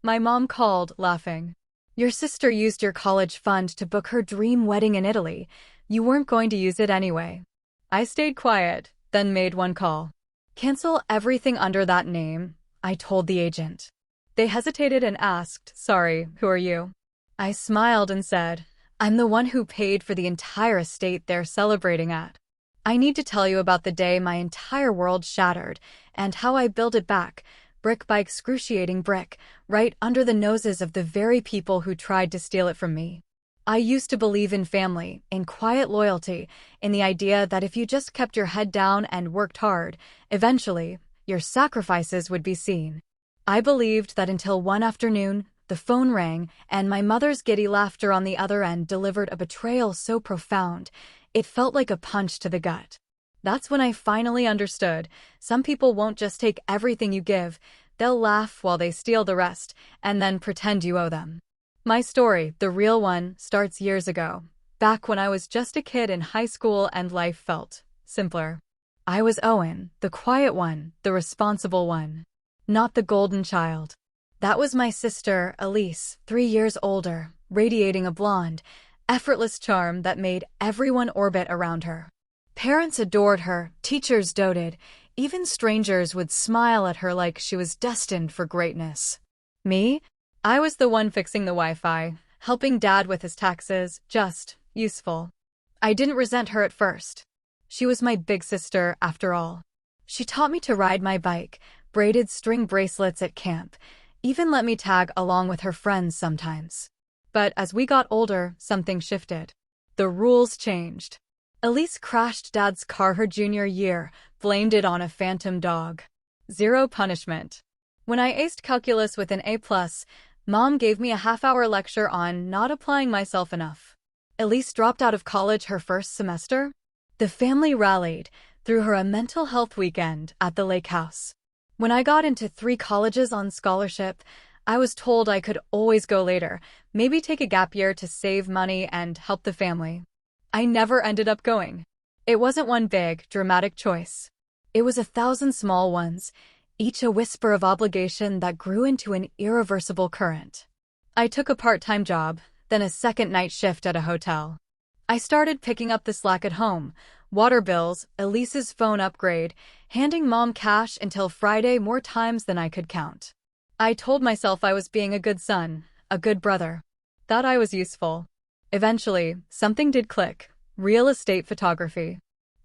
My mom called, laughing. Your sister used your college fund to book her dream wedding in Italy. You weren't going to use it anyway. I stayed quiet, then made one call. Cancel everything under that name, I told the agent. They hesitated and asked, sorry, who are you? I smiled and said, I'm the one who paid for the entire estate they're celebrating at. I need to tell you about the day my entire world shattered and how I built it back, brick by excruciating brick, right under the noses of the very people who tried to steal it from me. I used to believe in family, in quiet loyalty, in the idea that if you just kept your head down and worked hard, eventually, your sacrifices would be seen. I believed that until one afternoon, the phone rang, and my mother's giddy laughter on the other end delivered a betrayal so profound, it felt like a punch to the gut. That's when I finally understood. Some people won't just take everything you give, they'll laugh while they steal the rest, and then pretend you owe them. My story, the real one, starts years ago, back when I was just a kid in high school and life felt simpler. I was Owen, the quiet one, the responsible one. Not the golden child. That was my sister, Elise, 3 years older, radiating a blonde, effortless charm that made everyone orbit around her. Parents adored her, teachers doted, even strangers would smile at her like she was destined for greatness. Me? I was the one fixing the Wi-Fi, helping Dad with his taxes, just useful. I didn't resent her at first. She was my big sister, after all. She taught me to ride my bike, braided string bracelets at camp, even let me tag along with her friends sometimes. But as we got older, something shifted. The rules changed. Elise crashed Dad's car her junior year, blamed it on a phantom dog. Zero punishment. When I aced calculus with an A+, Mom gave me a half-hour lecture on not applying myself enough. Elise dropped out of college her first semester. The family rallied, threw her a mental health weekend at the lake house. When I got into 3 colleges on scholarship, I was told I could always go later, maybe take a gap year to save money and help the family. I never ended up going. It wasn't one big, dramatic choice. It was 1,000 small ones, each a whisper of obligation that grew into an irreversible current. I took a part-time job, then a second night shift at a hotel. I started picking up the slack at home, water bills, Elise's phone upgrade, handing Mom cash until Friday more times than I could count. I told myself I was being a good son, a good brother. Thought I was useful. Eventually, something did click. Real estate photography.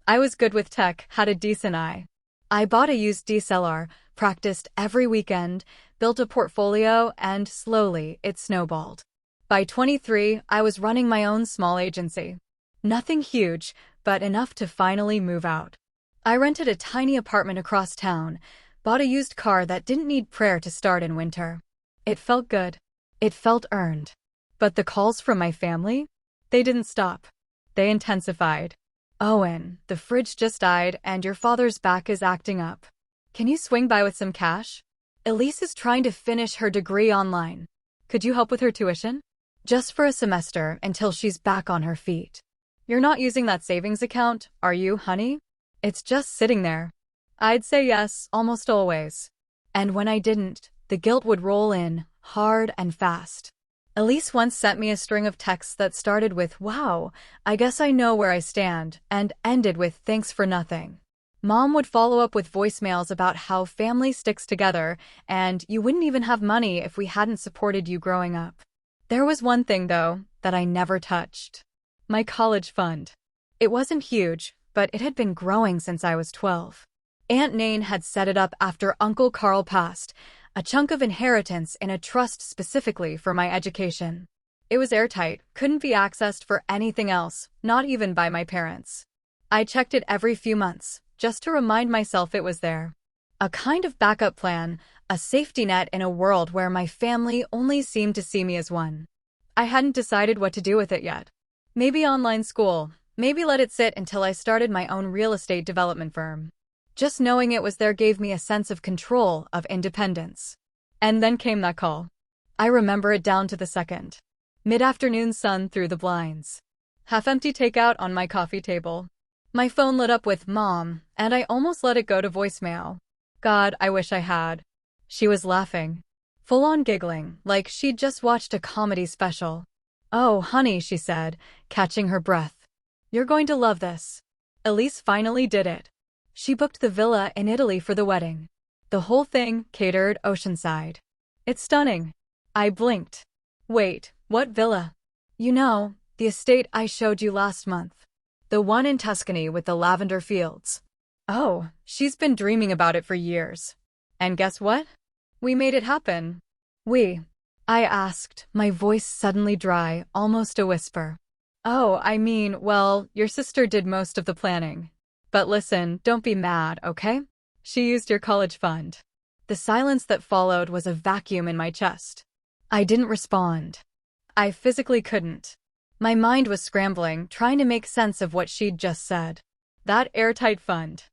I was good with tech, had a decent eye. I bought a used DSLR, practiced every weekend, built a portfolio, and slowly, it snowballed. By 23, I was running my own small agency. Nothing huge, but enough to finally move out. I rented a tiny apartment across town, bought a used car that didn't need prayer to start in winter. It felt good. It felt earned. But the calls from my family? They didn't stop. They intensified. Owen, the fridge just died and your father's back is acting up. Can you swing by with some cash? Elise is trying to finish her degree online. Could you help with her tuition? Just for a semester until she's back on her feet. You're not using that savings account, are you, honey? It's just sitting there. I'd say yes, almost always. And when I didn't, the guilt would roll in, hard and fast. Elise once sent me a string of texts that started with, wow, I guess I know where I stand, and ended with, thanks for nothing. Mom would follow up with voicemails about how family sticks together, and you wouldn't even have money if we hadn't supported you growing up. There was one thing, though, that I never touched. My college fund. It wasn't huge, but it had been growing since I was 12. Aunt Nain had set it up after Uncle Carl passed, a chunk of inheritance in a trust specifically for my education. It was airtight, couldn't be accessed for anything else, not even by my parents. I checked it every few months, just to remind myself it was there. A kind of backup plan, a safety net in a world where my family only seemed to see me as one. I hadn't decided what to do with it yet. Maybe online school, maybe let it sit until I started my own real estate development firm. Just knowing it was there gave me a sense of control, of independence. And then came that call. I remember it down to the second. Mid-afternoon sun through the blinds. Half-empty takeout on my coffee table. My phone lit up with Mom, and I almost let it go to voicemail. God, I wish I had. She was laughing. full-on giggling, like she'd just watched a comedy special. "Oh, honey," she said, catching her breath. "You're going to love this." Elise finally did it. She booked the villa in Italy for the wedding. The whole thing catered oceanside. "It's stunning." I blinked. "Wait, what villa?" "You know, the estate I showed you last month. The one in Tuscany with the lavender fields." "Oh, she's been dreaming about it for years. And guess what? We made it happen." "We?" I asked, my voice suddenly dry, almost a whisper. "Oh, I mean, well, your sister did most of the planning. But listen, don't be mad, okay? She used your college fund." The silence that followed was a vacuum in my chest. I didn't respond. I physically couldn't. My mind was scrambling, trying to make sense of what she'd just said. That airtight fund.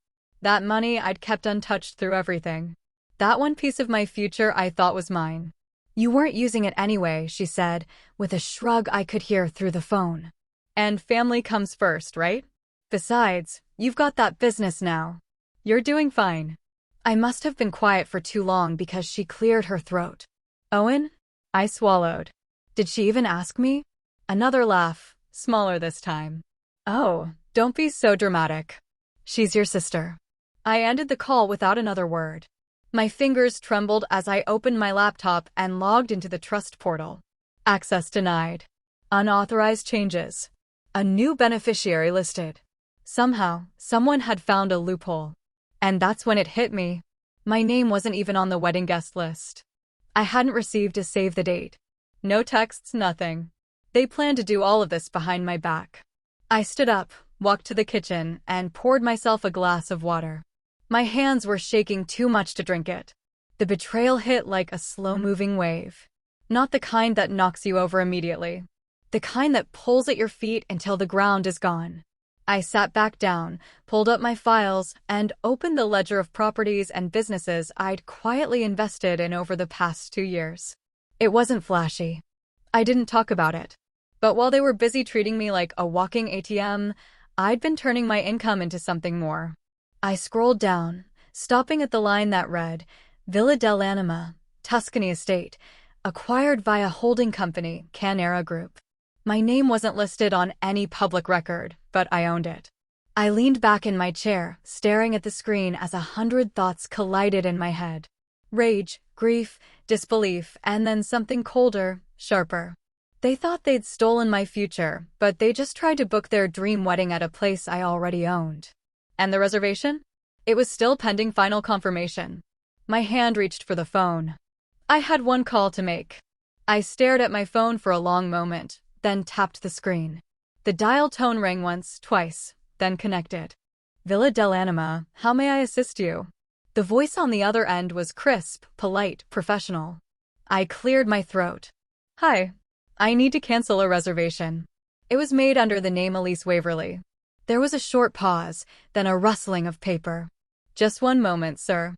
That money I'd kept untouched through everything. That one piece of my future I thought was mine. "You weren't using it anyway," she said, with a shrug I could hear through the phone. "And family comes first, right? Besides, you've got that business now. You're doing fine." I must have been quiet for too long because she cleared her throat. "Owen?" I swallowed. Did she even ask me? Another laugh, smaller this time. "Oh, don't be so dramatic. She's your sister." I ended the call without another word. My fingers trembled as I opened my laptop and logged into the trust portal. Access denied. Unauthorized changes. A new beneficiary listed. Somehow, someone had found a loophole. And that's when it hit me. My name wasn't even on the wedding guest list. I hadn't received a save the date. No texts, nothing. They planned to do all of this behind my back. I stood up, walked to the kitchen, and poured myself a glass of water. My hands were shaking too much to drink it. The betrayal hit like a slow-moving wave. Not the kind that knocks you over immediately. The kind that pulls at your feet until the ground is gone. I sat back down, pulled up my files, and opened the ledger of properties and businesses I'd quietly invested in over the past 2 years. It wasn't flashy. I didn't talk about it. But while they were busy treating me like a walking ATM, I'd been turning my income into something more. I scrolled down, stopping at the line that read, Villa dell'Anima, Tuscany Estate, acquired via holding company, Canera Group. My name wasn't listed on any public record, but I owned it. I leaned back in my chair, staring at the screen as 100 thoughts collided in my head. Rage, grief, disbelief, and then something colder, sharper. They thought they'd stolen my future, but they just tried to book their dream wedding at a place I already owned. And the reservation? It was still pending final confirmation. My hand reached for the phone. I had one call to make. I stared at my phone for a long moment, then tapped the screen. The dial tone rang once, twice, then connected. Villa dell'Anima, how may I assist you? The voice on the other end was crisp, polite, professional. I cleared my throat. Hi. I need to cancel a reservation. It was made under the name Elise Waverly. There was a short pause, then a rustling of paper. Just one moment, sir.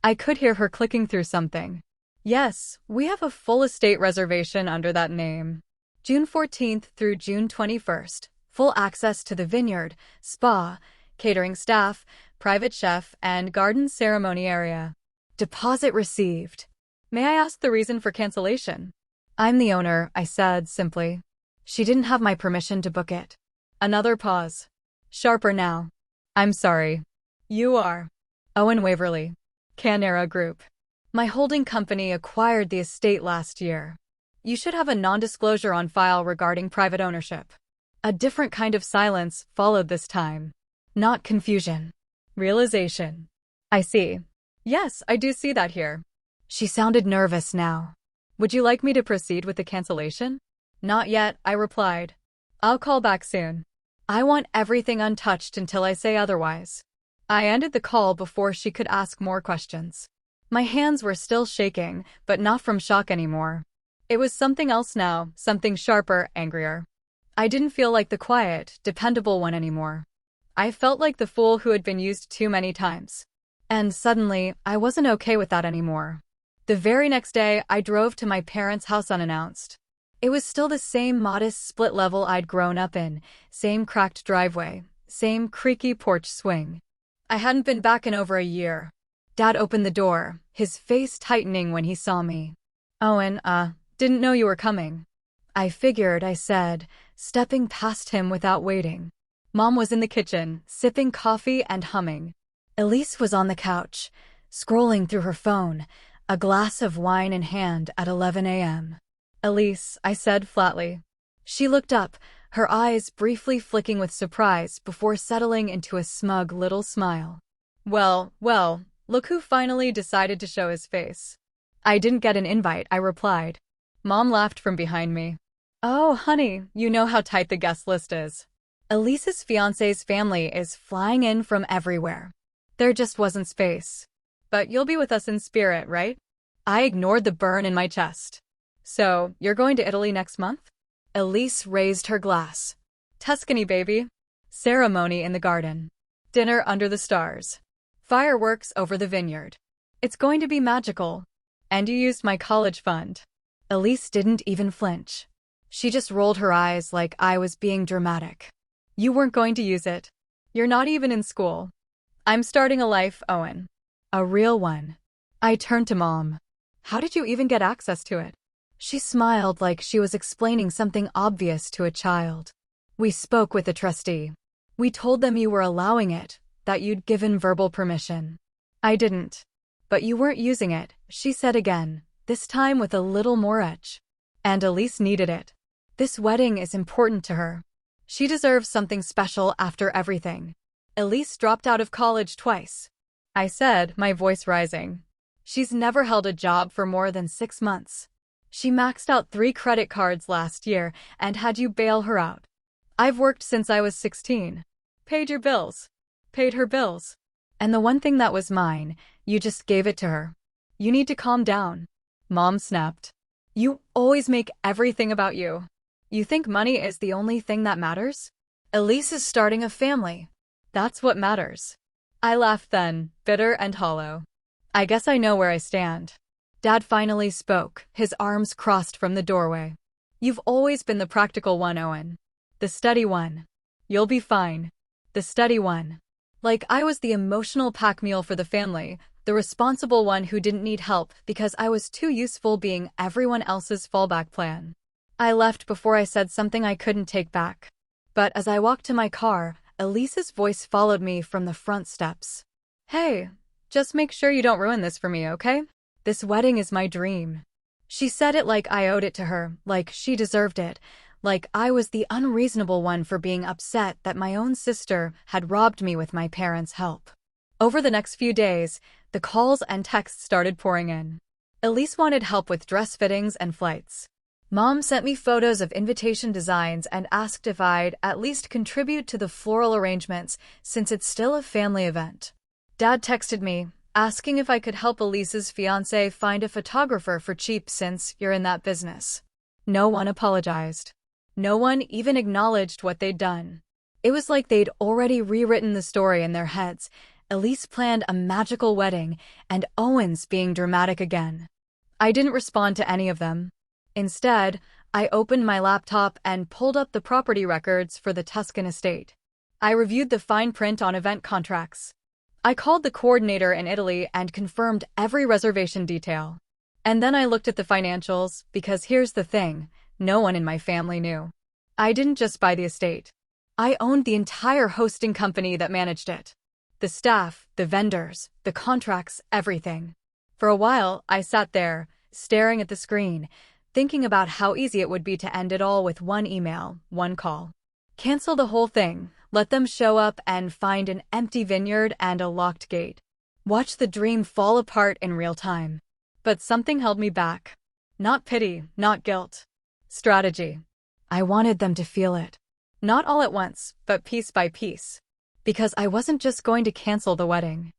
I could hear her clicking through something. Yes, we have a full estate reservation under that name. June 14th through June 21st. Full access to the vineyard, spa, catering staff, private chef, and garden ceremony area. Deposit received. May I ask the reason for cancellation? I'm the owner, I said simply. She didn't have my permission to book it. Another pause. Sharper now. I'm sorry. You are. Owen Waverly. Canera Group. My holding company acquired the estate last year. You should have a non-disclosure on file regarding private ownership. A different kind of silence followed this time. Not confusion. Realization. I see. Yes, I do see that here. She sounded nervous now. Would you like me to proceed with the cancellation? Not yet, I replied. I'll call back soon. I want everything untouched until I say otherwise. I ended the call before she could ask more questions. My hands were still shaking, but not from shock anymore. It was something else now, something sharper, angrier. I didn't feel like the quiet, dependable one anymore. I felt like the fool who had been used too many times. And suddenly, I wasn't okay with that anymore. The very next day, I drove to my parents' house unannounced. It was still the same modest split level I'd grown up in, same cracked driveway, same creaky porch swing. I hadn't been back in over a year. Dad opened the door, his face tightening when he saw me. Owen, didn't know you were coming. I figured, I said, stepping past him without waiting. Mom was in the kitchen, sipping coffee and humming. Elise was on the couch, scrolling through her phone, a glass of wine in hand at 11 a.m. Elise, I said flatly. She looked up, her eyes briefly flicking with surprise before settling into a smug little smile. Well, look who finally decided to show his face. I didn't get an invite, I replied. Mom laughed from behind me. Oh, honey, you know how tight the guest list is. Elise's fiancé's family is flying in from everywhere. There just wasn't space. But you'll be with us in spirit, right? I ignored the burn in my chest. So, you're going to Italy next month? Elise raised her glass. Tuscany, baby. Ceremony in the garden. Dinner under the stars. Fireworks over the vineyard. It's going to be magical. And you used my college fund. Elise didn't even flinch. She just rolled her eyes like I was being dramatic. You weren't going to use it. You're not even in school. I'm starting a life, Owen. A real one. I turned to Mom. How did you even get access to it? She smiled like she was explaining something obvious to a child. We spoke with the trustee. We told them you were allowing it, that you'd given verbal permission. I didn't. But you weren't using it, she said again, this time with a little more edge. And Elise needed it. This wedding is important to her. She deserves something special after everything. Elise dropped out of college twice. I said, my voice rising. She's never held a job for more than 6 months. She maxed out 3 credit cards last year and had you bail her out. I've worked since I was 16. Paid your bills. Paid her bills. And the one thing that was mine, you just gave it to her. You need to calm down. Mom snapped. You always make everything about you. You think money is the only thing that matters? Elise is starting a family. That's what matters. I laughed then, bitter and hollow. I guess I know where I stand. Dad finally spoke, his arms crossed from the doorway. You've always been the practical one, Owen. The steady one. You'll be fine. The steady one. Like I was the emotional pack mule for the family, the responsible one who didn't need help because I was too useful being everyone else's fallback plan. I left before I said something I couldn't take back. But as I walked to my car, Elise's voice followed me from the front steps. Hey, just make sure you don't ruin this for me, okay? This wedding is my dream. She said it like I owed it to her, like she deserved it, like I was the unreasonable one for being upset that my own sister had robbed me with my parents' help. Over the next few days, the calls and texts started pouring in. Elise wanted help with dress fittings and flights. Mom sent me photos of invitation designs and asked if I'd at least contribute to the floral arrangements since it's still a family event. Dad texted me, asking if I could help Elise's fiancé find a photographer for cheap since you're in that business. No one apologized. No one even acknowledged what they'd done. It was like they'd already rewritten the story in their heads. Elise planned a magical wedding, and Owen's being dramatic again. I didn't respond to any of them. Instead, I opened my laptop and pulled up the property records for the Tuscan estate. I reviewed the fine print on event contracts. I called the coordinator in Italy and confirmed every reservation detail. And then I looked at the financials, because here's the thing, no one in my family knew. I didn't just buy the estate. I owned the entire hosting company that managed it. The staff, the vendors, the contracts, everything. For a while, I sat there, staring at the screen, thinking about how easy it would be to end it all with one email, one call. Cancel the whole thing, let them show up and find an empty vineyard and a locked gate. Watch the dream fall apart in real time. But something held me back. Not pity, not guilt. Strategy. I wanted them to feel it. Not all at once, but piece by piece. Because I wasn't just going to cancel the wedding.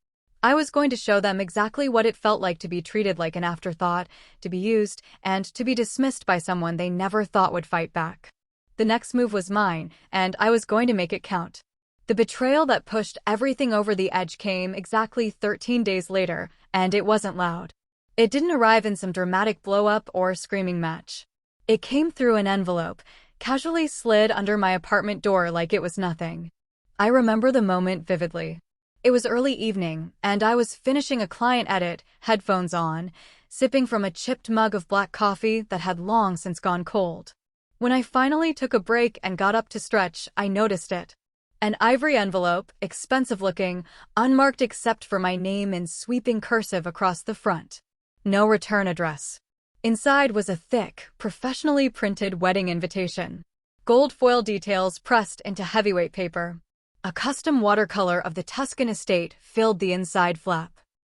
I was going to show them exactly what it felt like to be treated like an afterthought, to be used, and to be dismissed by someone they never thought would fight back. The next move was mine, and I was going to make it count. The betrayal that pushed everything over the edge came exactly 13 days later, and it wasn't loud. It didn't arrive in some dramatic blow-up or screaming match. It came through an envelope, casually slid under my apartment door like it was nothing. I remember the moment vividly. It was early evening, and I was finishing a client edit, headphones on, sipping from a chipped mug of black coffee that had long since gone cold. When I finally took a break and got up to stretch, I noticed it. An ivory envelope, expensive-looking, unmarked except for my name in sweeping cursive across the front. No return address. Inside was a thick, professionally printed wedding invitation. Gold foil details pressed into heavyweight paper. A custom watercolor of the Tuscan estate filled the inside flap.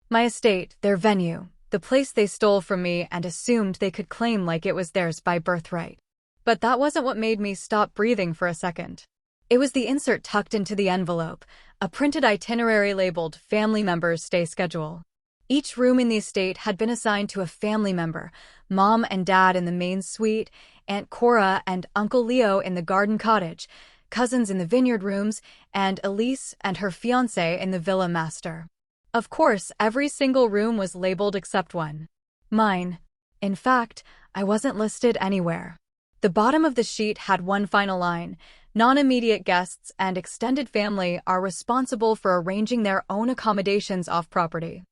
My estate, their venue, the place they stole from me and assumed they could claim like it was theirs by birthright. But that wasn't what made me stop breathing for a second. It was the insert tucked into the envelope, a printed itinerary labeled Family Members Stay Schedule. Each room in the estate had been assigned to a family member, Mom and Dad in the main suite, Aunt Cora and Uncle Leo in the garden cottage, cousins in the vineyard rooms, and Elise and her fiancé in the villa master. Of course, every single room was labeled except one. Mine. In fact, I wasn't listed anywhere. The bottom of the sheet had one final line: non-immediate guests and extended family are responsible for arranging their own accommodations off-property.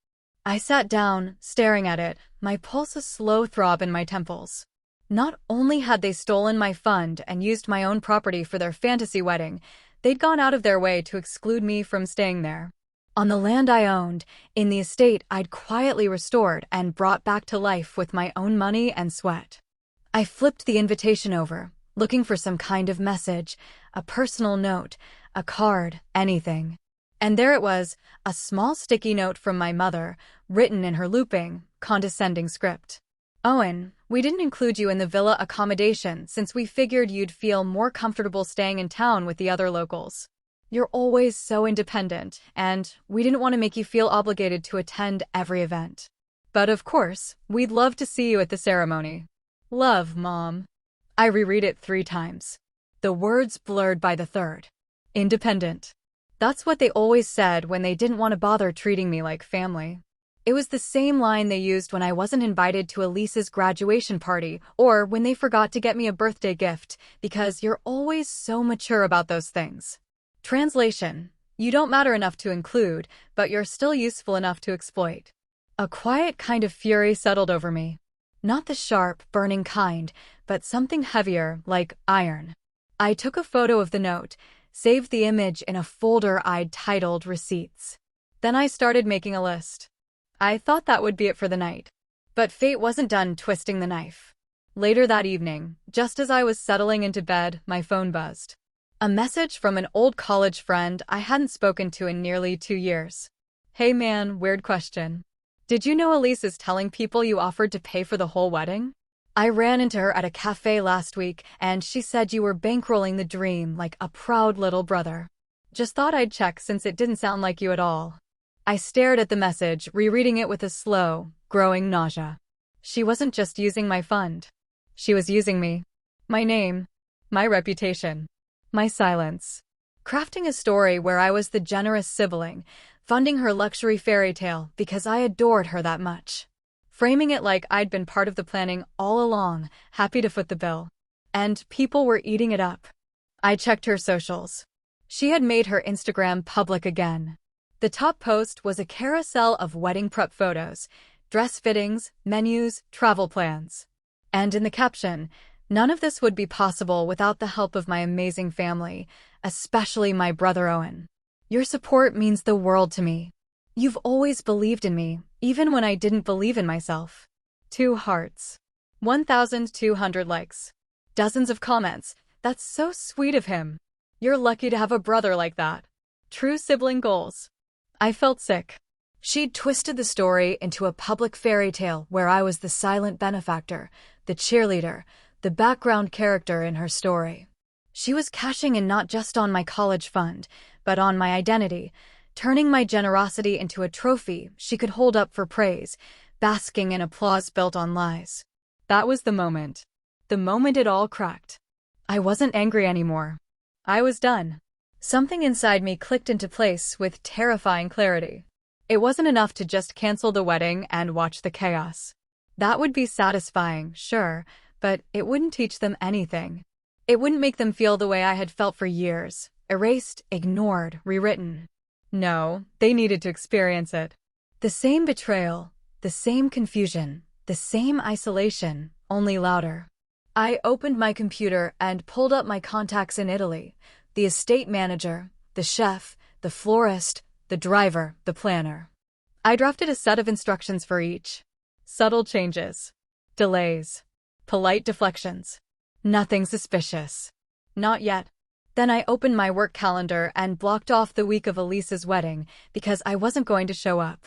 I sat down, staring at it, my pulse a slow throb in my temples. Not only had they stolen my fund and used my own property for their fantasy wedding, they'd gone out of their way to exclude me from staying there. On the land I owned, in the estate I'd quietly restored and brought back to life with my own money and sweat. I flipped the invitation over, looking for some kind of message, a personal note, a card, anything. And there it was, a small sticky note from my mother, written in her looping, condescending script. Owen, we didn't include you in the villa accommodation since we figured you'd feel more comfortable staying in town with the other locals. You're always so independent, and we didn't want to make you feel obligated to attend every event. But of course, we'd love to see you at the ceremony. Love, Mom. I reread it 3 times. The words blurred by the third. Independent. That's what they always said when they didn't want to bother treating me like family. It was the same line they used when I wasn't invited to Elise's graduation party or when they forgot to get me a birthday gift, because you're always so mature about those things. Translation: you don't matter enough to include, but you're still useful enough to exploit. A quiet kind of fury settled over me. Not the sharp, burning kind, but something heavier, like iron. I took a photo of the note, saved the image in a folder I'd titled Receipts. Then I started making a list. I thought that would be it for the night. But fate wasn't done twisting the knife. Later that evening, just as I was settling into bed, my phone buzzed. A message from an old college friend I hadn't spoken to in nearly 2 years. Hey man, weird question. Did you know Elise is telling people you offered to pay for the whole wedding? I ran into her at a cafe last week, and she said you were bankrolling the dream like a proud little brother. Just thought I'd check since it didn't sound like you at all. I stared at the message, rereading it with a slow, growing nausea. She wasn't just using my fund. She was using me. My name. My reputation. My silence. Crafting a story where I was the generous sibling, funding her luxury fairy tale because I adored her that much. Framing it like I'd been part of the planning all along, happy to foot the bill. And people were eating it up. I checked her socials. She had made her Instagram public again. The top post was a carousel of wedding prep photos, dress fittings, menus, travel plans. And in the caption, none of this would be possible without the help of my amazing family, especially my brother Owen. Your support means the world to me. You've always believed in me, even when I didn't believe in myself. 2 hearts. 1,200 likes. Dozens of comments. That's so sweet of him. You're lucky to have a brother like that. True sibling goals. I felt sick. She'd twisted the story into a public fairy tale where I was the silent benefactor, the cheerleader, the background character in her story. She was cashing in not just on my college fund, but on my identity, turning my generosity into a trophy she could hold up for praise, basking in applause built on lies. That was the moment. The moment it all cracked. I wasn't angry anymore. I was done. Something inside me clicked into place with terrifying clarity. It wasn't enough to just cancel the wedding and watch the chaos. That would be satisfying, sure, but it wouldn't teach them anything. It wouldn't make them feel the way I had felt for years, erased, ignored, rewritten. No, they needed to experience it. The same betrayal, the same confusion, The same isolation, only louder. I opened my computer and pulled up my contacts in Italy. The estate manager, the chef, the florist, the driver, the planner. I drafted a set of instructions for each. Subtle changes. Delays. Polite deflections. Nothing suspicious. Not yet. Then I opened my work calendar and blocked off the week of Elise's wedding because I wasn't going to show up.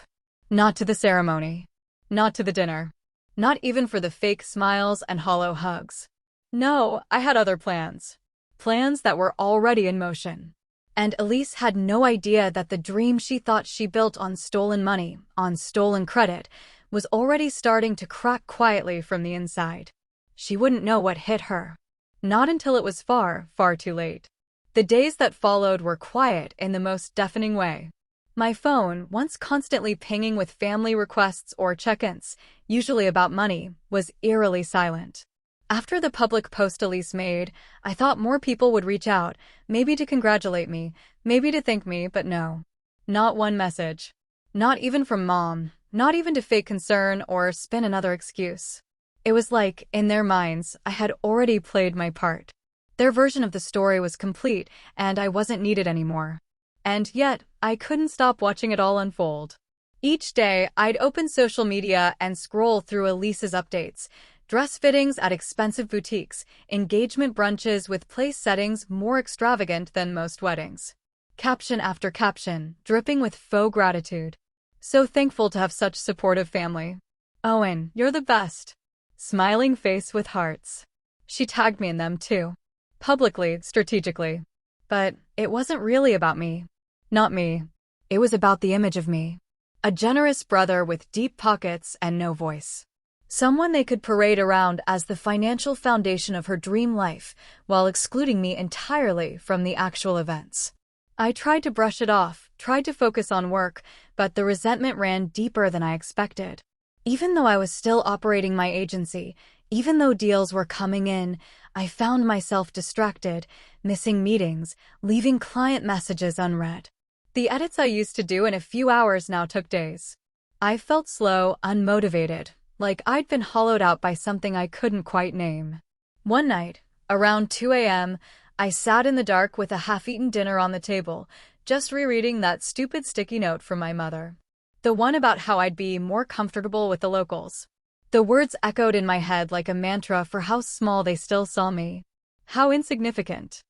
Not to the ceremony. Not to the dinner. Not even for the fake smiles and hollow hugs. No, I had other plans. Plans that were already in motion. And Elise had no idea that the dream she thought she built on stolen money, on stolen credit, was already starting to crack quietly from the inside. She wouldn't know what hit her. Not until it was far, far too late. The days that followed were quiet in the most deafening way. My phone, once constantly pinging with family requests or check-ins, usually about money, was eerily silent. After the public post Elise made, I thought more people would reach out, maybe to congratulate me, maybe to thank me, but no. Not one message. Not even from Mom, not even to fake concern or spin another excuse. It was like, in their minds, I had already played my part. Their version of the story was complete, and I wasn't needed anymore. And yet, I couldn't stop watching it all unfold. Each day, I'd open social media and scroll through Elise's updates. Dress fittings at expensive boutiques, engagement brunches with place settings more extravagant than most weddings. Caption after caption, dripping with faux gratitude. So thankful to have such supportive family. Owen, you're the best. Smiling face with hearts. She tagged me in them too. Publicly, strategically. But it wasn't really about me. Not me. It was about the image of me. A generous brother with deep pockets and no voice. Someone they could parade around as the financial foundation of her dream life, while excluding me entirely from the actual events. I tried to brush it off, tried to focus on work, but the resentment ran deeper than I expected. Even though I was still operating my agency, even though deals were coming in, I found myself distracted, missing meetings, leaving client messages unread. The edits I used to do in a few hours now took days. I felt slow, unmotivated, like I'd been hollowed out by something I couldn't quite name. One night, around 2 a.m., I sat in the dark with a half-eaten dinner on the table, just rereading that stupid sticky note from my mother. The one about how I'd be more comfortable with the locals. The words echoed in my head like a mantra for how small they still saw me. How insignificant.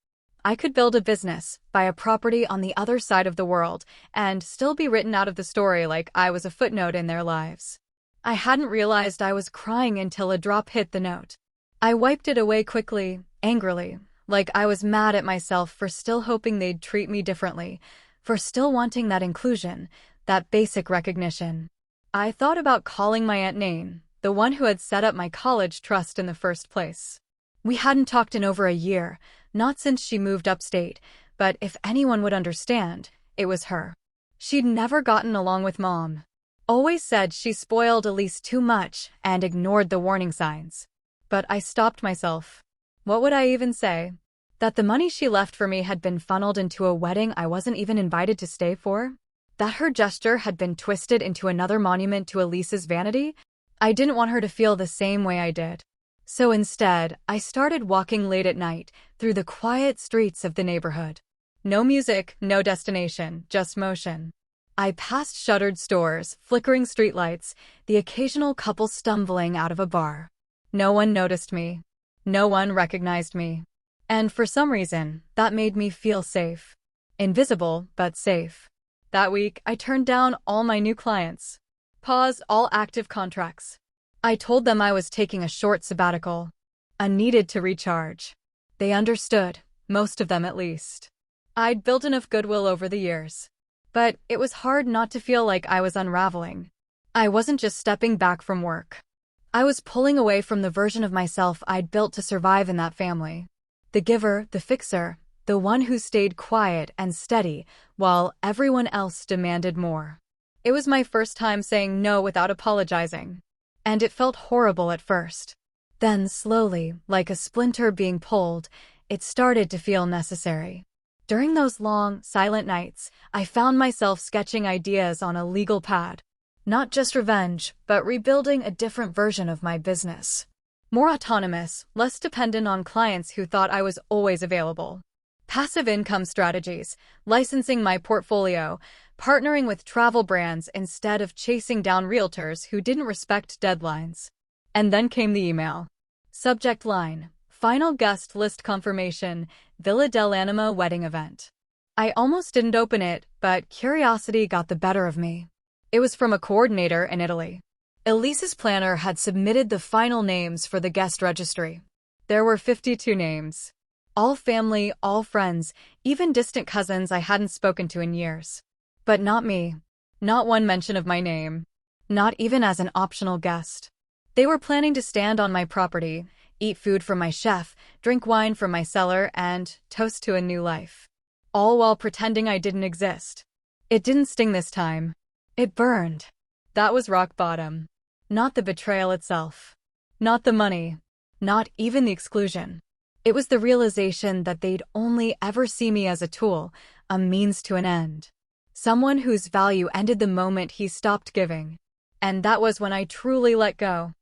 I could build a business, buy a property on the other side of the world, and still be written out of the story like I was a footnote in their lives. I hadn't realized I was crying until a drop hit the note. I wiped it away quickly, angrily, like I was mad at myself for still hoping they'd treat me differently, for still wanting that inclusion, that basic recognition. I thought about calling my Aunt Nain, the one who had set up my college trust in the first place. We hadn't talked in over a year, not since she moved upstate, but if anyone would understand, it was her. She'd never gotten along with Mom. Always said she spoiled Elise too much and ignored the warning signs. But I stopped myself. What would I even say? That the money she left for me had been funneled into a wedding I wasn't even invited to stay for? That her gesture had been twisted into another monument to Elise's vanity? I didn't want her to feel the same way I did. So instead, I started walking late at night through the quiet streets of the neighborhood. No music, no destination, just motion. I passed shuttered stores, flickering streetlights, the occasional couple stumbling out of a bar. No one noticed me. No one recognized me. And for some reason, that made me feel safe. Invisible, but safe. That week, I turned down all my new clients. Paused all active contracts. I told them I was taking a short sabbatical. I needed to recharge. They understood, most of them at least. I'd built enough goodwill over the years. But it was hard not to feel like I was unraveling. I wasn't just stepping back from work. I was pulling away from the version of myself I'd built to survive in that family. The giver, the fixer, the one who stayed quiet and steady while everyone else demanded more. It was my first time saying no without apologizing. And it felt horrible at first. Then slowly, like a splinter being pulled, it started to feel necessary. During those long, silent nights, I found myself sketching ideas on a legal pad. Not just revenge, but rebuilding a different version of my business. More autonomous, less dependent on clients who thought I was always available. Passive income strategies, licensing my portfolio, partnering with travel brands instead of chasing down realtors who didn't respect deadlines. And then came the email. Subject line: Final guest list confirmation, Villa dell'Anima wedding event. I almost didn't open it, but curiosity got the better of me. It was from a coordinator in Italy. Elise's planner had submitted the final names for the guest registry. There were 52 names. All family, all friends, even distant cousins I hadn't spoken to in years. But not me. Not one mention of my name. Not even as an optional guest. They were planning to stand on my property, eat food from my chef, drink wine from my cellar, and toast to a new life. All while pretending I didn't exist. It didn't sting this time. It burned. That was rock bottom. Not the betrayal itself. Not the money. Not even the exclusion. It was the realization that they'd only ever see me as a tool, a means to an end. Someone whose value ended the moment he stopped giving. And that was when I truly let go.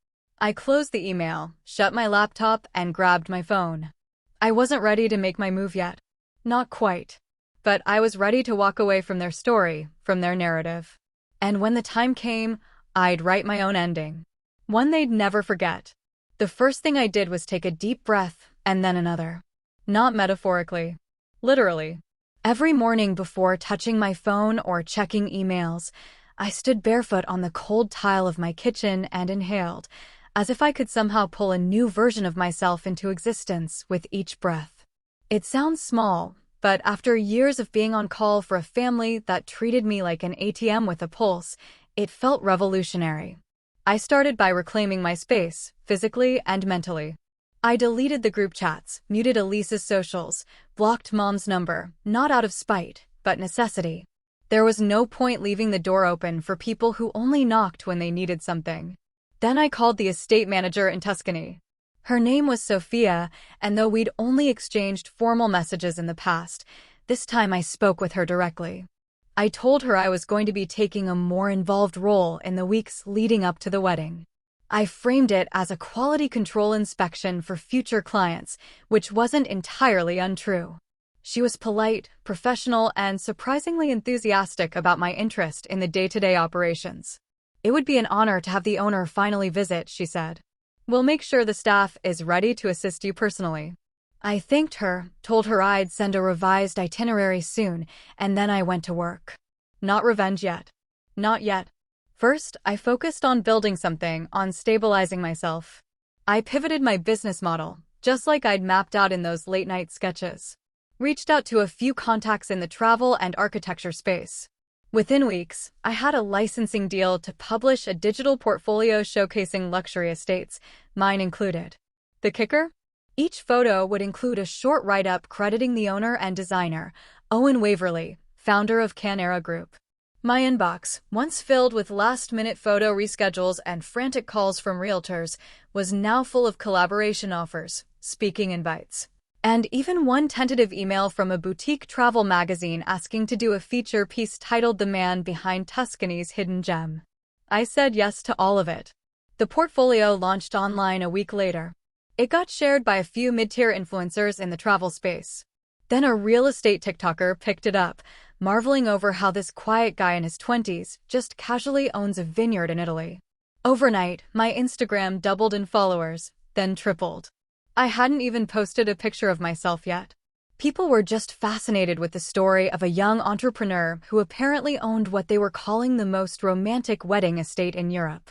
I closed the email, shut my laptop, and grabbed my phone. I wasn't ready to make my move yet. Not quite. But I was ready to walk away from their story, from their narrative. And when the time came, I'd write my own ending. One they'd never forget. The first thing I did was take a deep breath, and then another. Not metaphorically. Literally. Every morning before touching my phone or checking emails, I stood barefoot on the cold tile of my kitchen and inhaled, as if I could somehow pull a new version of myself into existence with each breath. It sounds small, but after years of being on call for a family that treated me like an ATM with a pulse, it felt revolutionary. I started by reclaiming my space, physically and mentally. I deleted the group chats, muted Elise's socials, blocked Mom's number, not out of spite, but necessity. There was no point leaving the door open for people who only knocked when they needed something. Then I called the estate manager in Tuscany. Her name was Sophia, and though we'd only exchanged formal messages in the past, this time I spoke with her directly. I told her I was going to be taking a more involved role in the weeks leading up to the wedding. I framed it as a quality control inspection for future clients, which wasn't entirely untrue. She was polite, professional, and surprisingly enthusiastic about my interest in the day-to-day operations. It would be an honor to have the owner finally visit, she said. We'll make sure the staff is ready to assist you personally. I thanked her, told her I'd send a revised itinerary soon, and then I went to work. Not revenge yet. Not yet. First, I focused on building something, on stabilizing myself. I pivoted my business model, just like I'd mapped out in those late-night sketches. Reached out to a few contacts in the travel and architecture space. Within weeks, I had a licensing deal to publish a digital portfolio showcasing luxury estates, mine included. The kicker? Each photo would include a short write-up crediting the owner and designer, Owen Waverley, founder of Canera Group. My inbox, once filled with last-minute photo reschedules and frantic calls from realtors, was now full of collaboration offers, speaking invites, and even one tentative email from a boutique travel magazine asking to do a feature piece titled "The Man Behind Tuscany's Hidden Gem." I said yes to all of it. The portfolio launched online a week later. It got shared by a few mid-tier influencers in the travel space. Then a real estate TikToker picked it up, marveling over how this quiet guy in his 20s just casually owns a vineyard in Italy. Overnight, my Instagram doubled in followers, then tripled. I hadn't even posted a picture of myself yet. People were just fascinated with the story of a young entrepreneur who apparently owned what they were calling the most romantic wedding estate in Europe.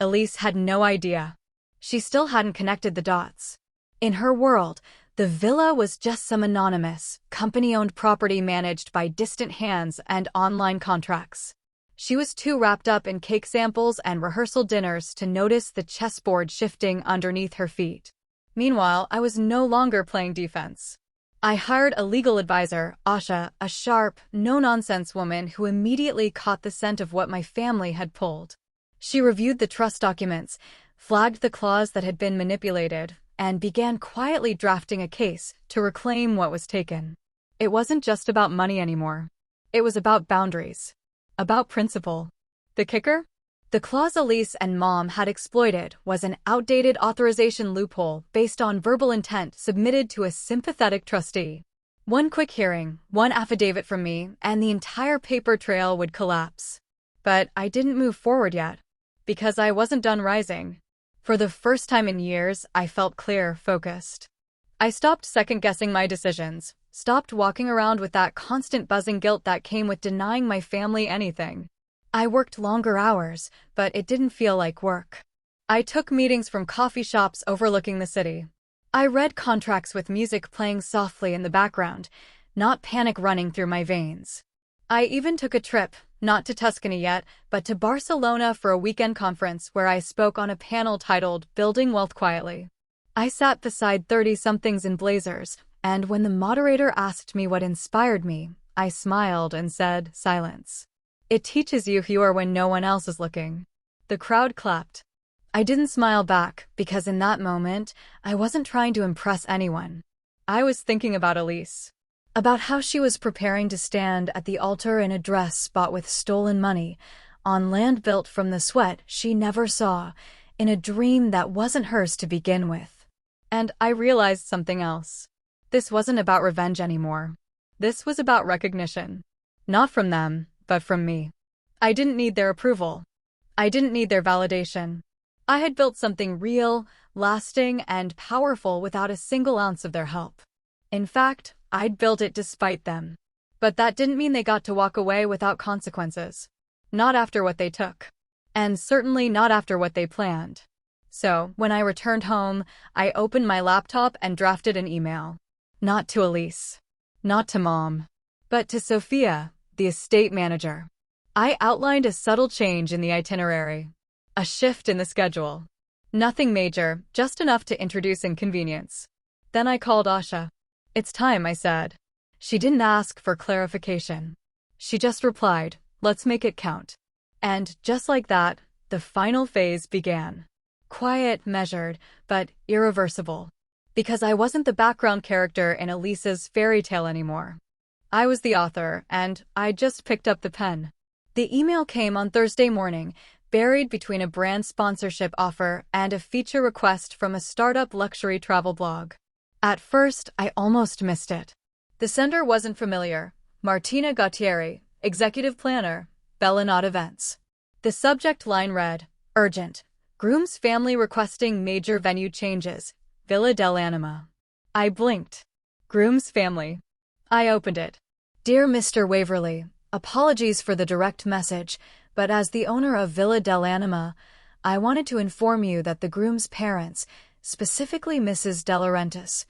Elise had no idea. She still hadn't connected the dots. In her world, the villa was just some anonymous, company-owned property managed by distant hands and online contracts. She was too wrapped up in cake samples and rehearsal dinners to notice the chessboard shifting underneath her feet. Meanwhile, I was no longer playing defense. I hired a legal advisor, Asha, a sharp, no-nonsense woman who immediately caught the scent of what my family had pulled. She reviewed the trust documents, flagged the clause that had been manipulated, and began quietly drafting a case to reclaim what was taken. It wasn't just about money anymore. It was about boundaries. About principle. The kicker? The clause Elise and Mom had exploited was an outdated authorization loophole based on verbal intent submitted to a sympathetic trustee. One quick hearing, one affidavit from me, and the entire paper trail would collapse. But I didn't move forward yet, because I wasn't done rising. For the first time in years, I felt clear, focused. I stopped second-guessing my decisions, stopped walking around with that constant buzzing guilt that came with denying my family anything. I worked longer hours, but it didn't feel like work. I took meetings from coffee shops overlooking the city. I read contracts with music playing softly in the background, not panic running through my veins. I even took a trip, not to Tuscany yet, but to Barcelona for a weekend conference where I spoke on a panel titled Building Wealth Quietly. I sat beside 30-somethings in blazers, and when the moderator asked me what inspired me, I smiled and said, silence. It teaches you who you are when no one else is looking. The crowd clapped. I didn't smile back because in that moment, I wasn't trying to impress anyone. I was thinking about Elise. About how she was preparing to stand at the altar in a dress bought with stolen money, on land built from the sweat she never saw, in a dream that wasn't hers to begin with. And I realized something else. This wasn't about revenge anymore. This was about recognition. Not from them, but from me. I didn't need their approval. I didn't need their validation. I had built something real, lasting, and powerful without a single ounce of their help. In fact, I'd built it despite them. But that didn't mean they got to walk away without consequences. Not after what they took. And certainly not after what they planned. So, when I returned home, I opened my laptop and drafted an email. Not to Elise. Not to Mom. But to Sophia, the estate manager. I outlined a subtle change in the itinerary. A shift in the schedule. Nothing major, just enough to introduce inconvenience. Then I called Asha. It's time, I said. She didn't ask for clarification. She just replied, let's make it count. And just like that, the final phase began. Quiet, measured, but irreversible. Because I wasn't the background character in Elise's fairy tale anymore. I was the author, and I just picked up the pen. The email came on Thursday morning, buried between a brand sponsorship offer and a feature request from a startup luxury travel blog. At first, I almost missed it. The sender wasn't familiar. Martina Gautieri, executive planner, Bellinot Events. The subject line read, urgent. Groom's family requesting major venue changes. Villa dell'Anima. I blinked. Groom's family. I opened it. Dear Mr. Waverly, apologies for the direct message, but as the owner of Villa dell'Anima, I wanted to inform you that the groom's parents, specifically Mrs. De Laurentiis,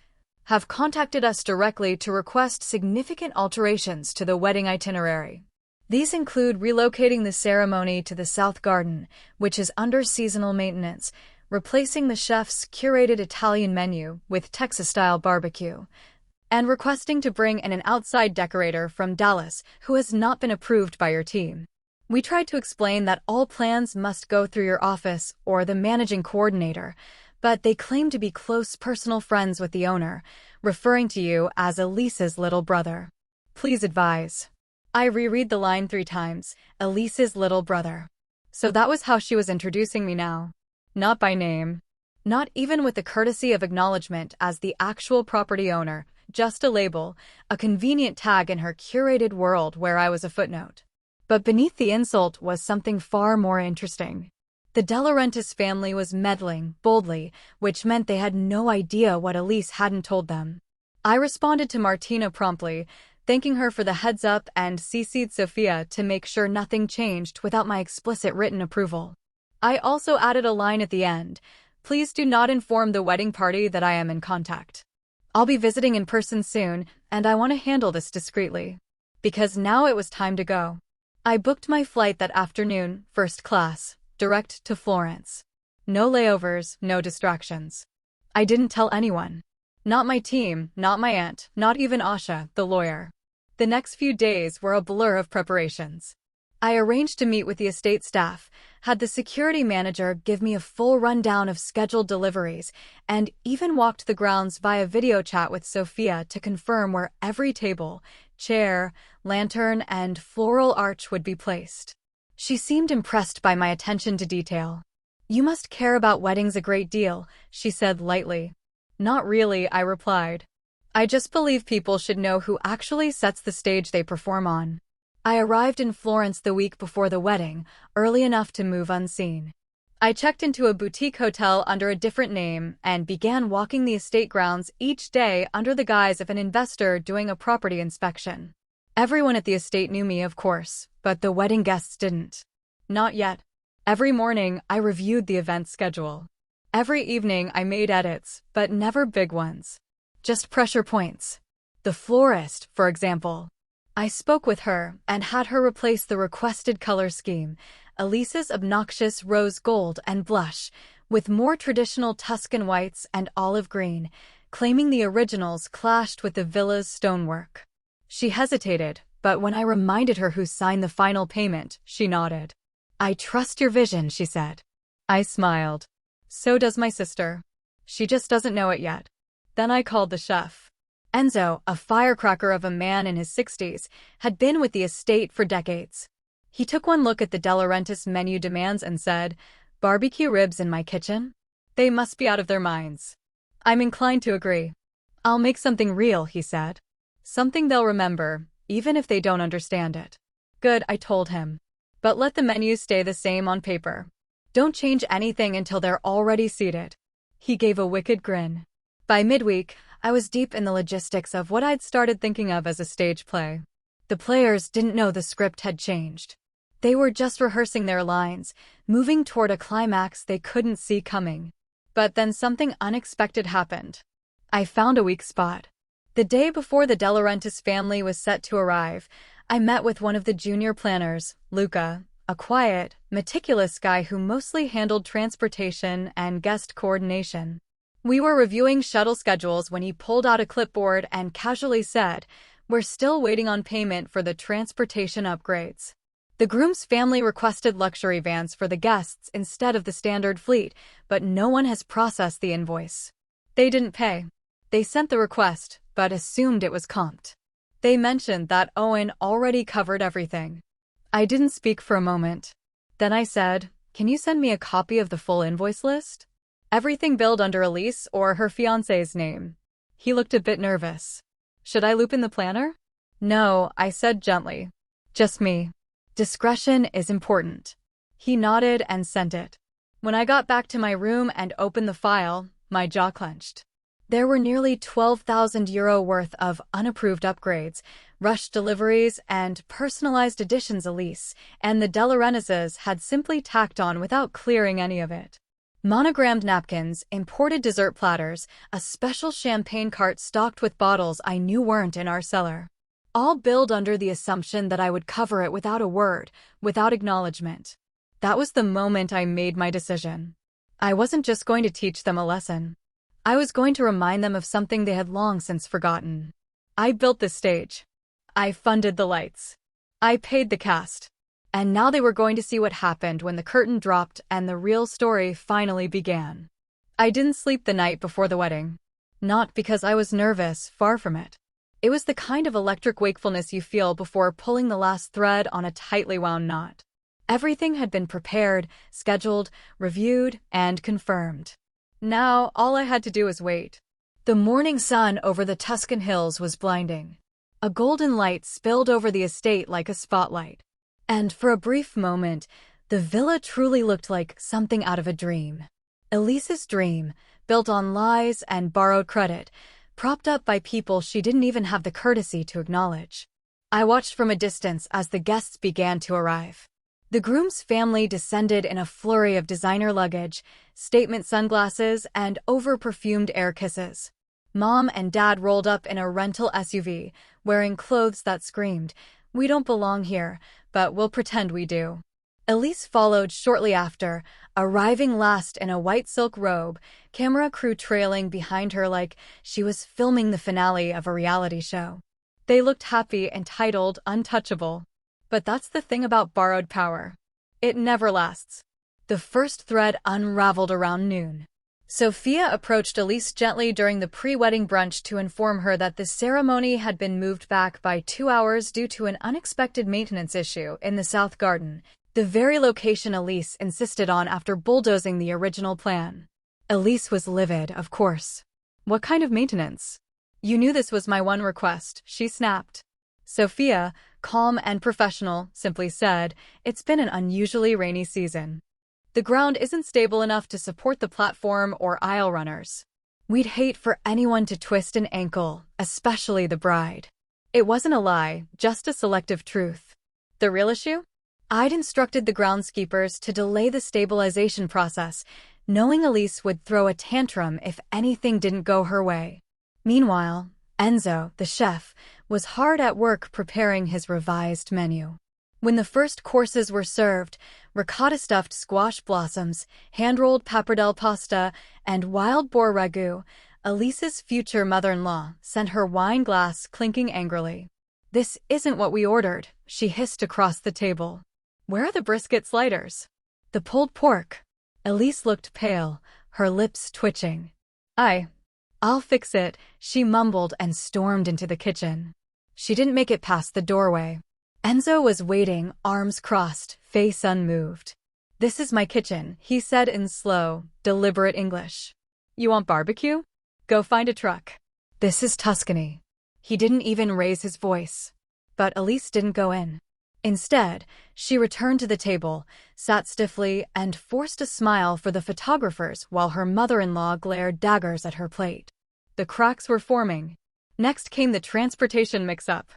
have contacted us directly to request significant alterations to the wedding itinerary. These include relocating the ceremony to the South Garden, which is under seasonal maintenance, replacing the chef's curated Italian menu with Texas-style barbecue, and requesting to bring in an outside decorator from Dallas who has not been approved by your team. We tried to explain that all plans must go through your office or the managing coordinator, but they claim to be close personal friends with the owner, referring to you as Elise's little brother. Please advise. I reread the line 3 times, Elise's little brother. So that was how she was introducing me now. Not by name. Not even with the courtesy of acknowledgement as the actual property owner, just a label, a convenient tag in her curated world where I was a footnote. But beneath the insult was something far more interesting. The De Laurentiis family was meddling, boldly, which meant they had no idea what Elise hadn't told them. I responded to Martina promptly, thanking her for the heads up and CC'd Sophia to make sure nothing changed without my explicit written approval. I also added a line at the end, please do not inform the wedding party that I am in contact. I'll be visiting in person soon, and I want to handle this discreetly. Because now it was time to go. I booked my flight that afternoon, first class, direct to Florence. No layovers, no distractions. I didn't tell anyone. Not my team, not my aunt, not even Asha, the lawyer. The next few days were a blur of preparations. I arranged to meet with the estate staff, had the security manager give me a full rundown of scheduled deliveries, and even walked the grounds via video chat with Sophia to confirm where every table, chair, lantern, and floral arch would be placed. She seemed impressed by my attention to detail. "You must care about weddings a great deal," she said lightly. "Not really," I replied. "I just believe people should know who actually sets the stage they perform on." I arrived in Florence the week before the wedding, early enough to move unseen. I checked into a boutique hotel under a different name and began walking the estate grounds each day under the guise of an investor doing a property inspection. Everyone at the estate knew me, of course, but the wedding guests didn't. Not yet. Every morning, I reviewed the event schedule. Every evening, I made edits, but never big ones. Just pressure points. The florist, for example. I spoke with her and had her replace the requested color scheme, Elise's obnoxious rose gold and blush, with more traditional Tuscan whites and olive green, claiming the originals clashed with the villa's stonework. She hesitated, but when I reminded her who signed the final payment, she nodded. "I trust your vision," she said. I smiled. "So does my sister. She just doesn't know it yet." Then I called the chef. Enzo, a firecracker of a man in his 60s, had been with the estate for decades. He took one look at the De Laurentiis menu demands and said, "Barbecue ribs in my kitchen? They must be out of their minds." I'm inclined to agree. "I'll make something real," he said. "Something they'll remember, even if they don't understand it." "Good," I told him. "But let the menus stay the same on paper. Don't change anything until they're already seated." He gave a wicked grin. By midweek, I was deep in the logistics of what I'd started thinking of as a stage play. The players didn't know the script had changed. They were just rehearsing their lines, moving toward a climax they couldn't see coming. But then something unexpected happened. I found a weak spot. The day before the De Laurentiis family was set to arrive, I met with one of the junior planners, Luca, a quiet, meticulous guy who mostly handled transportation and guest coordination. We were reviewing shuttle schedules when he pulled out a clipboard and casually said, "We're still waiting on payment for the transportation upgrades. The groom's family requested luxury vans for the guests instead of the standard fleet, but no one has processed the invoice." They didn't pay. They sent the request, but assumed it was comped. They mentioned that Owen already covered everything. I didn't speak for a moment. Then I said, "Can you send me a copy of the full invoice list? Everything billed under Elise or her fiancé's name." He looked a bit nervous. "Should I loop in the planner?" "No," I said gently. "Just me. Discretion is important." He nodded and sent it. When I got back to my room and opened the file, my jaw clenched. There were nearly €12,000 worth of unapproved upgrades, rushed deliveries, and personalized editions Elise and the De Laurentiises had simply tacked on without clearing any of it. Monogrammed napkins, imported dessert platters, a special champagne cart stocked with bottles I knew weren't in our cellar. All billed under the assumption that I would cover it without a word, without acknowledgement. That was the moment I made my decision. I wasn't just going to teach them a lesson. I was going to remind them of something they had long since forgotten. I built the stage. I funded the lights. I paid the cast. And now they were going to see what happened when the curtain dropped and the real story finally began. I didn't sleep the night before the wedding. Not because I was nervous, far from it. It was the kind of electric wakefulness you feel before pulling the last thread on a tightly wound knot. Everything had been prepared, scheduled, reviewed, and confirmed. Now, all I had to do was wait. The morning sun over the Tuscan hills was blinding. A golden light spilled over the estate like a spotlight. And for a brief moment, the villa truly looked like something out of a dream. Elise's dream, built on lies and borrowed credit, propped up by people she didn't even have the courtesy to acknowledge. I watched from a distance as the guests began to arrive. The groom's family descended in a flurry of designer luggage, statement sunglasses, and over-perfumed air kisses. Mom and Dad rolled up in a rental SUV, wearing clothes that screamed, "We don't belong here, but we'll pretend we do." Elise followed shortly after, arriving last in a white silk robe, camera crew trailing behind her like she was filming the finale of a reality show. They looked happy, entitled, untouchable. But that's the thing about borrowed power. It never lasts. The first thread unraveled around noon. Sophia approached Elise gently during the pre-wedding brunch to inform her that the ceremony had been moved back by 2 hours due to an unexpected maintenance issue in the south garden. The very location Elise insisted on after bulldozing the original plan. Elise was livid, of course. What kind of maintenance? You knew this was my one request, she snapped. Sophia, calm and professional, simply said, "It's been an unusually rainy season. The ground isn't stable enough to support the platform or aisle runners. We'd hate for anyone to twist an ankle, especially the bride." It wasn't a lie, just a selective truth. The real issue? I'd instructed the groundskeepers to delay the stabilization process, knowing Elise would throw a tantrum if anything didn't go her way. Meanwhile, Enzo, the chef, was hard at work preparing his revised menu. When the first courses were served, ricotta-stuffed squash blossoms, hand-rolled pappardelle pasta, and wild boar ragu, Elise's future mother-in-law sent her wine glass clinking angrily. "This isn't what we ordered," she hissed across the table. "Where are the brisket sliders? The pulled pork?" Elise looked pale, her lips twitching. I'll fix it," she mumbled and stormed into the kitchen. She didn't make it past the doorway. Enzo was waiting, arms crossed, face unmoved. "This is my kitchen," he said in slow, deliberate English. "You want barbecue? Go find a truck. This is Tuscany." He didn't even raise his voice. But Elise didn't go in. Instead, she returned to the table, sat stiffly, and forced a smile for the photographers while her mother-in-law glared daggers at her plate. The cracks were forming. Next came the transportation mix-up.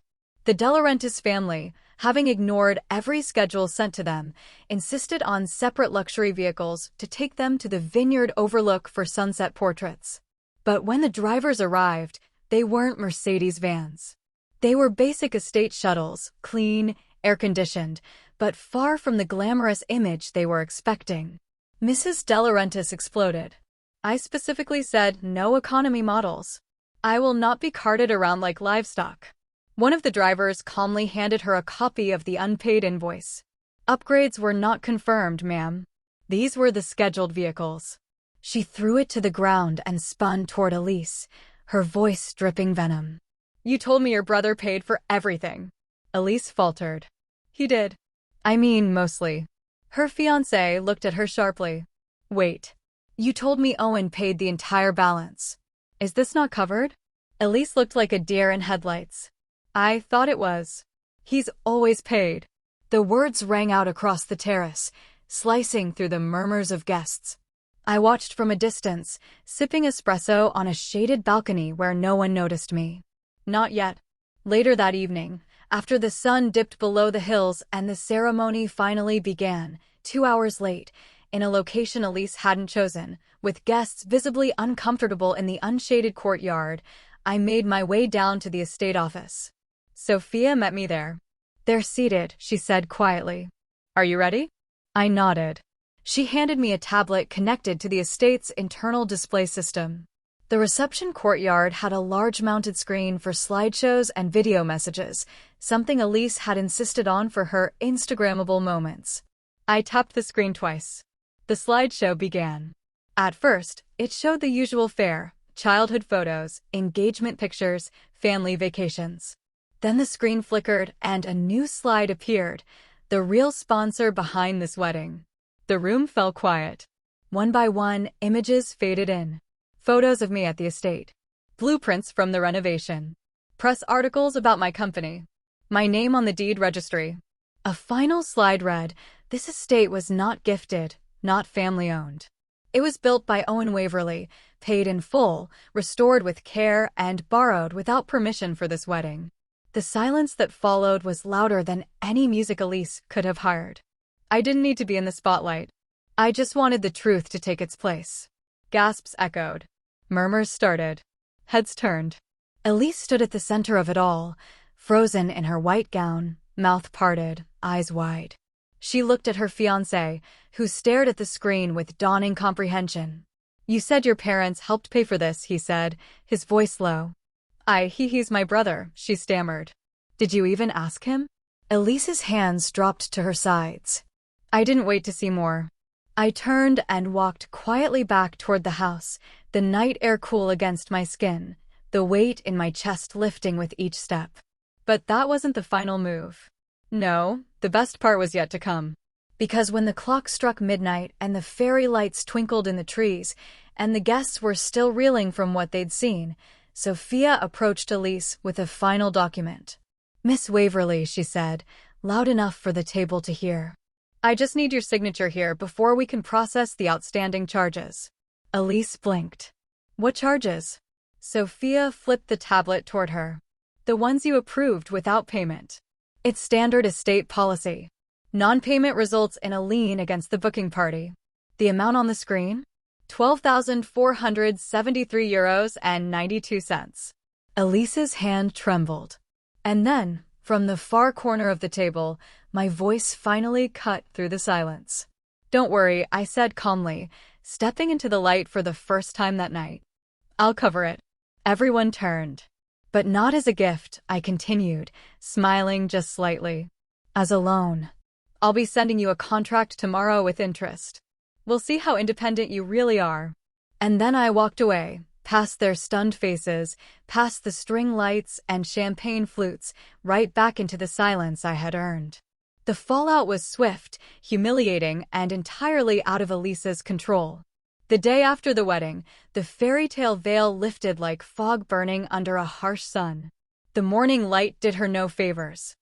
The De Laurentiis family, having ignored every schedule sent to them, insisted on separate luxury vehicles to take them to the vineyard overlook for sunset portraits. But when the drivers arrived, they weren't Mercedes vans. They were basic estate shuttles, clean, air-conditioned, but far from the glamorous image they were expecting. Mrs. De Laurentiis exploded. "I specifically said no economy models. I will not be carted around like livestock." One of the drivers calmly handed her a copy of the unpaid invoice. "Upgrades were not confirmed, ma'am. These were the scheduled vehicles." She threw it to the ground and spun toward Elise, her voice dripping venom. "You told me your brother paid for everything." Elise faltered. "He did. I mean, mostly." Her fiancé looked at her sharply. "Wait. You told me Owen paid the entire balance. Is this not covered?" Elise looked like a deer in headlights. "I thought it was. He's always paid." The words rang out across the terrace, slicing through the murmurs of guests. I watched from a distance, sipping espresso on a shaded balcony where no one noticed me. Not yet. Later that evening, after the sun dipped below the hills and the ceremony finally began, 2 hours late, in a location Elise hadn't chosen, with guests visibly uncomfortable in the unshaded courtyard, I made my way down to the estate office. Sophia met me there. "They're seated," she said quietly. "Are you ready?" I nodded. She handed me a tablet connected to the estate's internal display system. The reception courtyard had a large mounted screen for slideshows and video messages, something Elise had insisted on for her Instagrammable moments. I tapped the screen twice. The slideshow began. At first, it showed the usual fare: childhood photos, engagement pictures, family vacations. Then the screen flickered and a new slide appeared, the real sponsor behind this wedding. The room fell quiet. One by one, images faded in. Photos of me at the estate. Blueprints from the renovation. Press articles about my company. My name on the deed registry. A final slide read, "This estate was not gifted, not family-owned. It was built by Owen Waverley, paid in full, restored with care, and borrowed without permission for this wedding." The silence that followed was louder than any music Elise could have hired. I didn't need to be in the spotlight. I just wanted the truth to take its place. Gasps echoed. Murmurs started. Heads turned. Elise stood at the center of it all, frozen in her white gown, mouth parted, eyes wide. She looked at her fiancé, who stared at the screen with dawning comprehension. "You said your parents helped pay for this," he said, his voice low. He's my brother," she stammered. "Did you even ask him?" Elise's hands dropped to her sides. I didn't wait to see more. I turned and walked quietly back toward the house, the night air cool against my skin, the weight in my chest lifting with each step. But that wasn't the final move. No, the best part was yet to come. Because when the clock struck midnight and the fairy lights twinkled in the trees, and the guests were still reeling from what they'd seen, Sophia approached Elise with a final document. "Miss Waverly," she said, loud enough for the table to hear. "I just need your signature here before we can process the outstanding charges." Elise blinked. "What charges?" Sophia flipped the tablet toward her. "The ones you approved without payment. It's standard estate policy. Non-payment results in a lien against the booking party. The amount on the screen? €12,473.92. Elise's hand trembled. And then, from the far corner of the table, my voice finally cut through the silence. "Don't worry," I said calmly, stepping into the light for the first time that night. "I'll cover it." Everyone turned. "But not as a gift," I continued, smiling just slightly. "As a loan. I'll be sending you a contract tomorrow with interest. We'll see how independent you really are." And then I walked away, past their stunned faces, past the string lights and champagne flutes, right back into the silence I had earned. The fallout was swift, humiliating, and entirely out of Elise's control. The day after the wedding, the fairy tale veil lifted like fog burning under a harsh sun. The morning light did her no favors.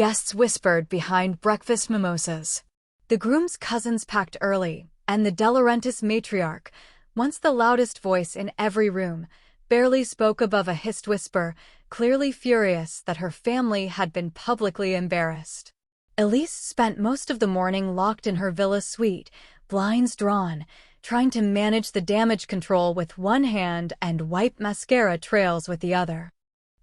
Guests whispered behind breakfast mimosas. The groom's cousins packed early, and the De Laurentiis matriarch, once the loudest voice in every room, barely spoke above a hissed whisper, clearly furious that her family had been publicly embarrassed. Elise spent most of the morning locked in her villa suite, blinds drawn, trying to manage the damage control with one hand and wipe mascara trails with the other.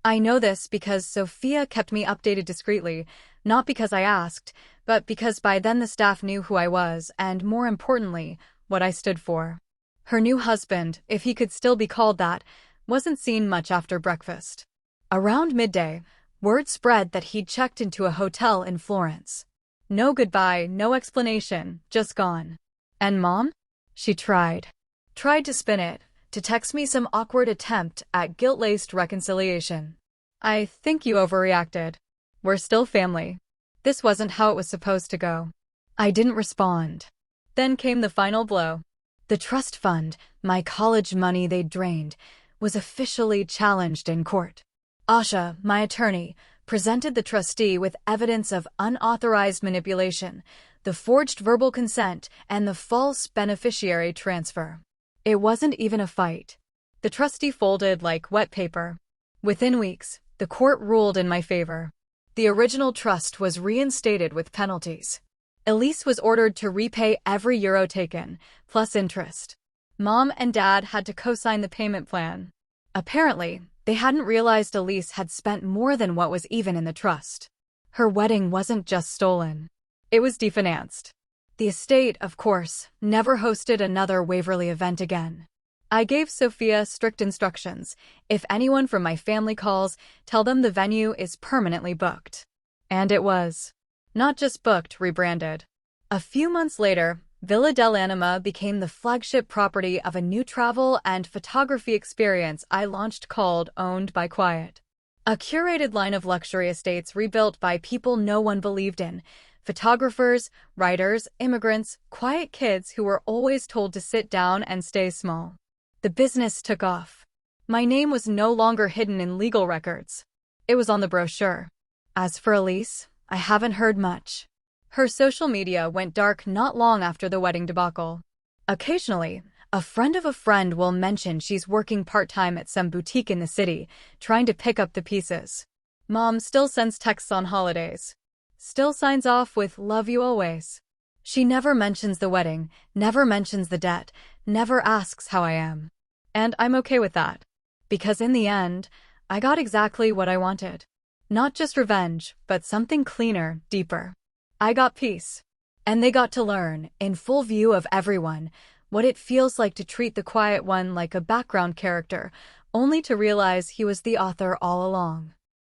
I know this because Sophia kept me updated discreetly, not because I asked, but because by then the staff knew who I was and, more importantly, what I stood for. Her new husband, if he could still be called that, wasn't seen much after breakfast. Around midday, word spread that he'd checked into a hotel in Florence. No goodbye, no explanation, just gone. And Mom? She tried to spin it, to text me some awkward attempt at guilt-laced reconciliation. "I think you overreacted. We're still family." This wasn't how it was supposed to go. I didn't respond. Then came the final blow. The trust fund, my college money they'd drained, was officially challenged in court. Asha, my attorney, presented the trustee with evidence of unauthorized manipulation, the forged verbal consent, and the false beneficiary transfer. It wasn't even a fight. The trustee folded like wet paper. Within weeks, the court ruled in my favor. The original trust was reinstated with penalties. Elise was ordered to repay every euro taken, plus interest. Mom and Dad had to co-sign the payment plan. Apparently, they hadn't realized Elise had spent more than what was even in the trust. Her wedding wasn't just stolen. It was definanced. The estate, of course, never hosted another Waverly event again. I gave Sophia strict instructions. If anyone from my family calls, tell them the venue is permanently booked. And it was. Not just booked, rebranded. A few months later, Villa dell'Anima became the flagship property of a new travel and photography experience I launched called Owned by Quiet. A curated line of luxury estates rebuilt by people no one believed in. Photographers, writers, immigrants, quiet kids who were always told to sit down and stay small. The business took off. My name was no longer hidden in legal records. It was on the brochure. As for Elise, I haven't heard much. Her social media went dark not long after the wedding debacle. Occasionally, a friend of a friend will mention she's working part-time at some boutique in the city, trying to pick up the pieces. Mom still sends texts on holidays. Still signs off with "love you always." She never mentions the wedding, never mentions the debt, never asks how I am. And I'm okay with that. Because in the end, I got exactly what I wanted. Not just revenge, but something cleaner, deeper. I got peace. And they got to learn, in full view of everyone, what it feels like to treat the quiet one like a background character, only to realize he was the author all along.